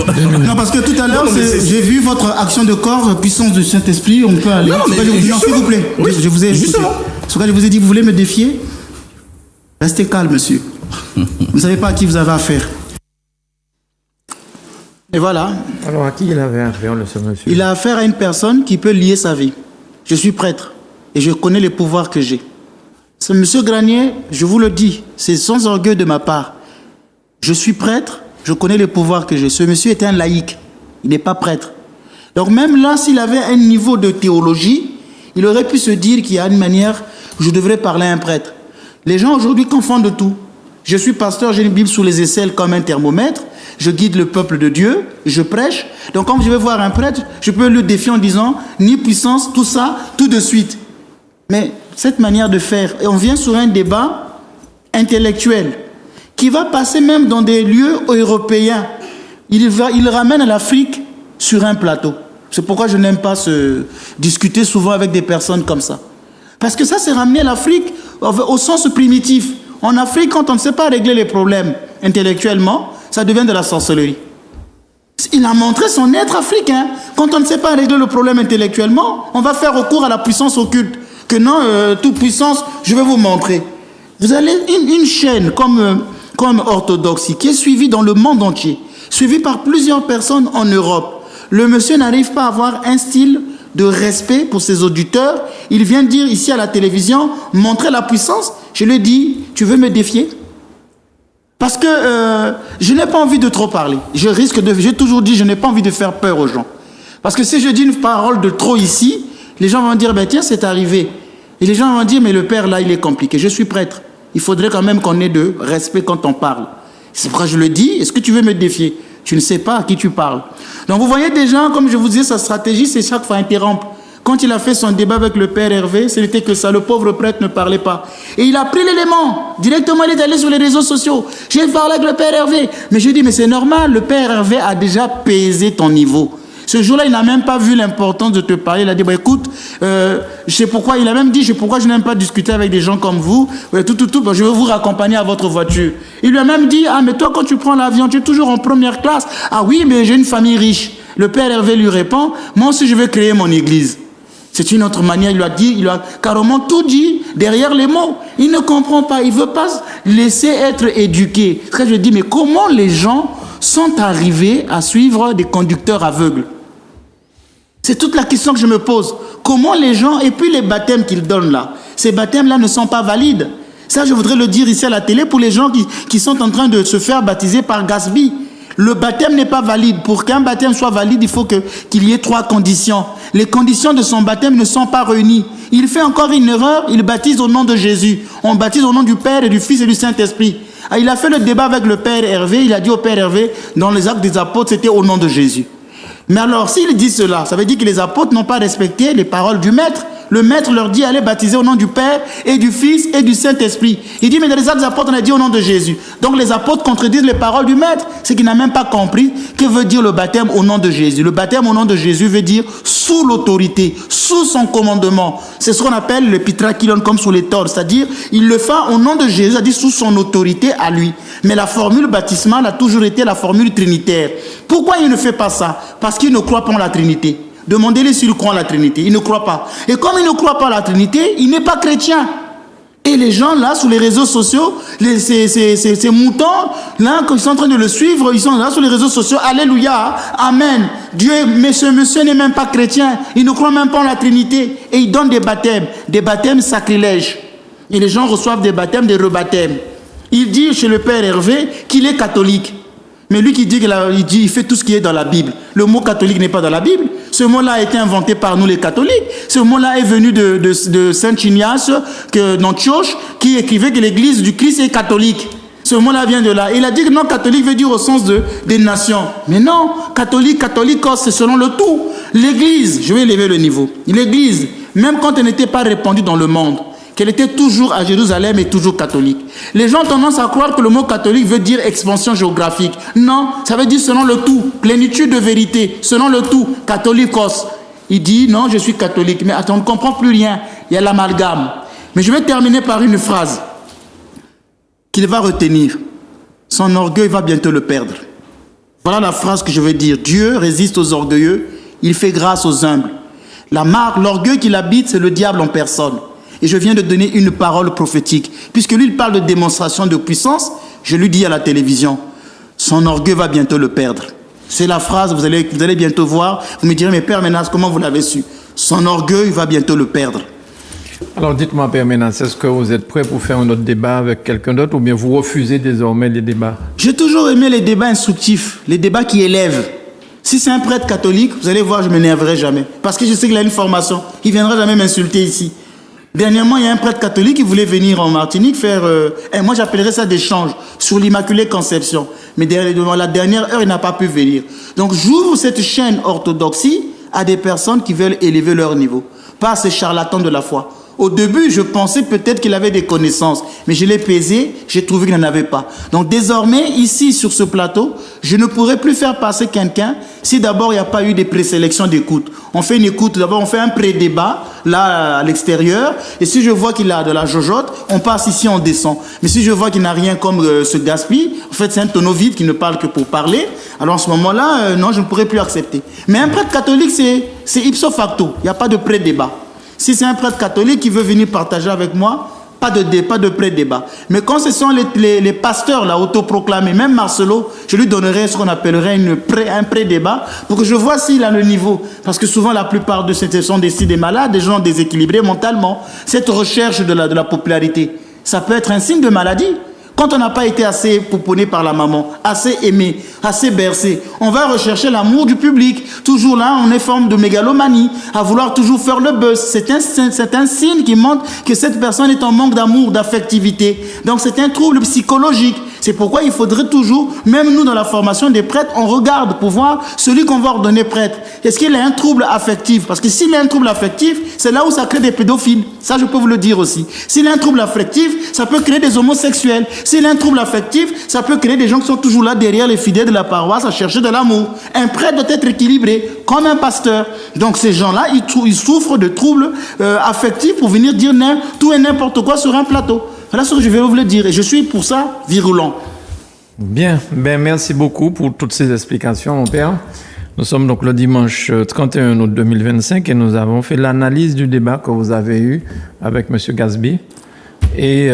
Non, parce que tout à l'heure, j'ai vu votre action de corps, puissance du Saint-Esprit, on peut aller. Non, mais s'il vous plaît. Oui, je vous ai justement. Ce que je vous ai dit, vous voulez me défier? Restez calme, monsieur. Vous ne savez pas à qui vous avez affaire. Et voilà. Alors, à qui il avait affaire, ce monsieur? Il a affaire à une personne qui peut lier sa vie. Je suis prêtre et je connais les pouvoirs que j'ai. Ce monsieur Granier, je vous le dis, c'est sans orgueil de ma part. Je suis prêtre, je connais les pouvoirs que j'ai. Ce monsieur est un laïc, il n'est pas prêtre. Donc même là, s'il avait un niveau de théologie, il aurait pu se dire qu'il y a une manière, je devrais parler à un prêtre. Les gens aujourd'hui confondent tout. Je suis pasteur, j'ai une Bible sous les aisselles comme un thermomètre, je guide le peuple de Dieu, je prêche. Donc quand je vais voir un prêtre, je peux le défier en disant, ni puissance, tout ça, tout de suite. Mais cette manière de faire, et on vient sur un débat intellectuel, qui va passer même dans des lieux européens. Il ramène l'Afrique sur un plateau. C'est pourquoi je n'aime pas discuter souvent avec des personnes comme ça. Parce que ça, c'est ramener l'Afrique au sens primitif. En Afrique, quand on ne sait pas régler les problèmes intellectuellement, ça devient de la sorcellerie. Il a montré son être africain. Quand on ne sait pas régler le problème intellectuellement, on va faire recours à la puissance occulte. Que non, toute puissance, je vais vous montrer. Vous avez une chaîne comme Orthodoxie, qui est suivi dans le monde entier, suivi par plusieurs personnes en Europe. Le monsieur n'arrive pas à avoir un style de respect pour ses auditeurs. Il vient dire ici à la télévision, montrer la puissance. Je lui dis, tu veux me défier? Parce que je n'ai pas envie de trop parler. J'ai toujours dit, je n'ai pas envie de faire peur aux gens. Parce que si je dis une parole de trop ici, les gens vont dire, ben tiens, c'est arrivé. Et les gens vont dire, mais le père là, il est compliqué. Je suis prêtre. Il faudrait quand même qu'on ait de respect quand on parle. C'est pourquoi je le dis. Est-ce que tu veux me défier? Tu ne sais pas à qui tu parles. Donc vous voyez déjà, comme je vous disais, sa stratégie, c'est chaque fois interrompre. Quand il a fait son débat avec le père Hervé, ce n'était que ça. Le pauvre prêtre ne parlait pas. Et il a pris l'élément. Directement, il est allé sur les réseaux sociaux. J'ai parlé avec le père Hervé. Mais je dis, mais c'est normal. Le père Hervé a déjà pesé ton niveau. Ce jour-là, il n'a même pas vu l'importance de te parler. Il a dit, bah, écoute, je sais pourquoi. Il a même dit, je sais pourquoi je n'aime pas discuter avec des gens comme vous. Bah, je vais vous raccompagner à votre voiture. Il lui a même dit, ah, mais toi, quand tu prends l'avion, tu es toujours en première classe. Ah oui, mais j'ai une famille riche. Le père Hervé lui répond, moi aussi, je vais créer mon église. C'est une autre manière, il lui a carrément tout dit derrière les mots. Il ne comprend pas, il ne veut pas laisser être éduqué. C'est ce que je dis, mais comment les gens sont arrivés à suivre des conducteurs aveugles? C'est toute la question que je me pose. Comment les gens, et puis les baptêmes qu'ils donnent là, ces baptêmes-là ne sont pas valides. Ça, je voudrais le dire ici à la télé pour les gens qui sont en train de se faire baptiser par Gatsby. Le baptême n'est pas valide. Pour qu'un baptême soit valide, il faut qu'il y ait 3 conditions. Les conditions de son baptême ne sont pas réunies. Il fait encore une erreur, il baptise au nom de Jésus. On baptise au nom du Père et du Fils et du Saint-Esprit. Il a fait le débat avec le Père Hervé, il a dit au Père Hervé, dans les actes des apôtres, c'était au nom de Jésus. Mais alors, s'il dit cela, ça veut dire que les apôtres n'ont pas respecté les paroles du Maître. Le Maître leur dit, allez baptiser au nom du Père et du Fils et du Saint-Esprit. Il dit, mais dans les actes des apôtres, on a dit au nom de Jésus. Donc les apôtres contredisent les paroles du Maître. C'est qu'il n'a même pas compris que veut dire le baptême au nom de Jésus. Le baptême au nom de Jésus veut dire sous l'autorité, sous son commandement. C'est ce qu'on appelle le pitrakilon, comme sous les torts. C'est-à-dire, il le fait au nom de Jésus, c'est-à-dire sous son autorité à lui. Mais la formule baptismale a toujours été la formule trinitaire. Pourquoi il ne fait pas ça? Parce qu'il ne croit pas en la Trinité. Demandez-les s'il croit en la Trinité. Il ne croit pas. Et comme il ne croit pas en la Trinité, il n'est pas chrétien. Et les gens, là, sur les réseaux sociaux, ces moutons, là, quand ils sont en train de le suivre, ils sont là sur les réseaux sociaux. Alléluia, amen. Dieu, mais ce monsieur n'est même pas chrétien. Il ne croit même pas en la Trinité. Et il donne des baptêmes sacrilèges. Et les gens reçoivent des baptêmes, des rebaptêmes. Il dit chez le Père Hervé qu'il est catholique. Mais lui qui dit il fait tout ce qui est dans la Bible. Le mot catholique n'est pas dans la Bible. Ce mot-là a été inventé par nous les catholiques. Ce mot-là est venu de Saint Ignace d'Antioche qui écrivait que l'église du Christ est catholique. Ce mot-là vient de là. Il a dit que non, catholique veut dire au sens des nations. Mais non, catholique, c'est selon le tout. L'église, je vais élever le niveau. L'église, même quand elle n'était pas répandue dans le monde, qu'elle était toujours à Jérusalem et toujours catholique. Les gens ont tendance à croire que le mot catholique veut dire expansion géographique. Non, ça veut dire selon le tout, plénitude de vérité, selon le tout, catholicos. Il dit, non, je suis catholique. Mais attends, on ne comprend plus rien. Il y a l'amalgame. Mais je vais terminer par une phrase qu'il va retenir. Son orgueil va bientôt le perdre. Voilà la phrase que je veux dire. Dieu résiste aux orgueilleux, il fait grâce aux humbles. L'orgueil qui l'habite, c'est le diable en personne. Et je viens de donner une parole prophétique. Puisque lui, il parle de démonstration de puissance, je lui dis à la télévision, son orgueil va bientôt le perdre. C'est la phrase, vous allez bientôt voir. Vous me direz, mais Père Menas, comment vous l'avez su? Son orgueil va bientôt le perdre. Alors dites-moi, Père Menas, est-ce que vous êtes prêt pour faire un autre débat avec quelqu'un d'autre ou bien vous refusez désormais les débats? J'ai toujours aimé les débats instructifs, les débats qui élèvent. Si c'est un prêtre catholique, vous allez voir, je ne m'énerverai jamais. Parce que je sais qu'il a une formation. Il ne viendra jamais m'insulter ici. Dernièrement, il y a un prêtre catholique qui voulait venir en Martinique faire... moi, j'appellerais ça des changes sur l'Immaculée Conception. Mais devant la dernière heure, il n'a pas pu venir. Donc, j'ouvre cette chaîne orthodoxie à des personnes qui veulent élever leur niveau. Pas à ces charlatans de la foi. Au début, je pensais peut-être qu'il avait des connaissances, mais je l'ai pesé, j'ai trouvé qu'il n'en avait pas. Donc désormais, ici, sur ce plateau, je ne pourrais plus faire passer quelqu'un si d'abord il n'y a pas eu des présélections d'écoute. On fait une écoute, d'abord on fait un pré-débat, là, à l'extérieur, et si je vois qu'il a de la jojote, on passe ici, on descend. Mais si je vois qu'il n'a rien comme ce Gatsby, en fait c'est un tonneau vide qui ne parle que pour parler, alors en ce moment-là, non, je ne pourrais plus accepter. Mais un prêtre catholique, c'est ipso facto, il n'y a pas de pré-débat. Si c'est un prêtre catholique qui veut venir partager avec moi, pas de pré-débat. Mais quand ce sont les pasteurs là, autoproclamés, même Marcelo, je lui donnerai ce qu'on appellerait un pré-débat pour que je vois s'il a le niveau. Parce que souvent, la plupart de ces sont des malades, des gens déséquilibrés mentalement. Cette recherche de la popularité, ça peut être un signe de maladie. Quand on n'a pas été assez pouponné par la maman, assez aimé, assez bercé, on va rechercher l'amour du public. Toujours là, on est forme de mégalomanie, à vouloir toujours faire le buzz. C'est un signe qui montre que cette personne est en manque d'amour, d'affectivité. Donc c'est un trouble psychologique. C'est pourquoi il faudrait toujours, même nous dans la formation des prêtres, on regarde pour voir celui qu'on va ordonner prêtre. Est-ce qu'il a un trouble affectif? Parce que s'il a un trouble affectif, c'est là où ça crée des pédophiles. Ça, je peux vous le dire aussi. S'il a un trouble affectif, ça peut créer des homosexuels. S'il a un trouble affectif, ça peut créer des gens qui sont toujours là derrière les fidèles de la paroisse à chercher de l'amour. Un prêtre doit être équilibré, comme un pasteur. Donc ces gens-là, ils souffrent de troubles affectifs pour venir dire tout et n'importe quoi sur un plateau. Voilà ce que je vais vous le dire. Et je suis pour ça virulent. Bien, merci beaucoup pour toutes ces explications, mon père. Nous sommes donc le dimanche 31 août 2025 et nous avons fait l'analyse du débat que vous avez eu avec M. Gasby. Et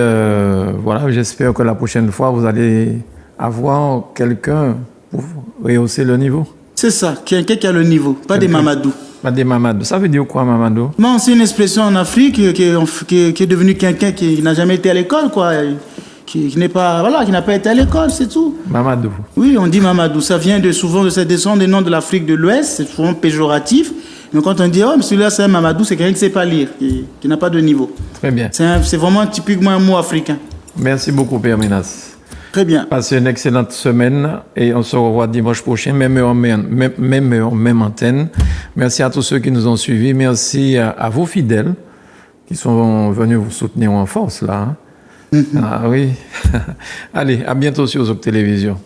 voilà, j'espère que la prochaine fois, vous allez avoir quelqu'un pour rehausser le niveau. C'est ça, quelqu'un qui a le niveau, pas des Mamadou. Pas des Mamadou. Ça veut dire quoi, Mamadou? Non, c'est une expression en Afrique qui est devenu quelqu'un qui n'a jamais été à l'école, quoi. Qui n'a pas été à l'école, c'est tout. Mamadou. Oui, on dit Mamadou. Ça vient souvent de cette descente des noms de l'Afrique de l'Ouest. C'est souvent péjoratif. Mais quand on dit, oh, mais celui-là, c'est un Mamadou, c'est quelqu'un qui ne sait pas lire, qui n'a pas de niveau. Très bien. C'est vraiment typiquement un mot africain. Merci beaucoup, Père Minas. Très bien. Passez une excellente semaine et on se revoit dimanche prochain, même heure, même antenne. Merci à tous ceux qui nous ont suivis. Merci à vos fidèles qui sont venus vous soutenir en force, là. Ah oui. Allez, à bientôt sur Zouk Télévision.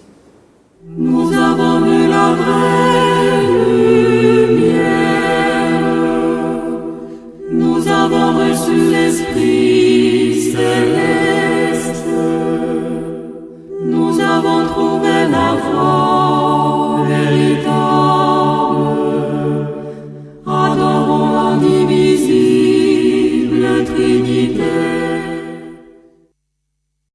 Nous avons vu la vraie lumière. Nous avons reçu l'Esprit céleste. Nous avons trouvé la voie.